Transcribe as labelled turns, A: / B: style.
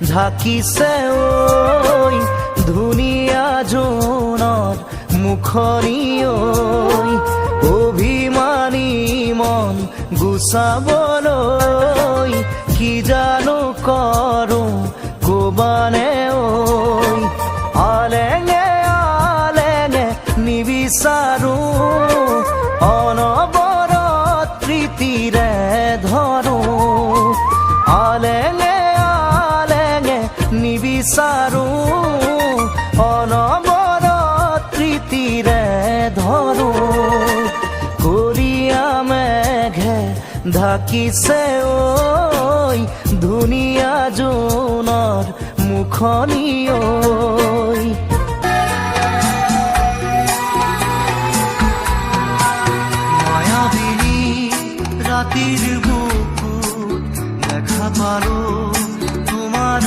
A: ঢাকিছে ঐ ধুনীয়া জোনৰ মুখনি ঐ অভিমানী মন গুচাবলৈ কি জানো কৰো কবানে ঐ আলেঙে আলেঙে নিবিচাৰো অনবৰত প্ৰীতিৰে ধৰো আলেঙে আলেঙে নিবিচাৰো অনবৰত প্ৰীতিৰে ধৰো কৰিয়া মেঘে ঢাকিছে ঐ ধুনীয়া জোনৰ মুখনি ঐ মায়াবিনী ৰাতিৰ বুকুত দেখা পালো তোমাৰ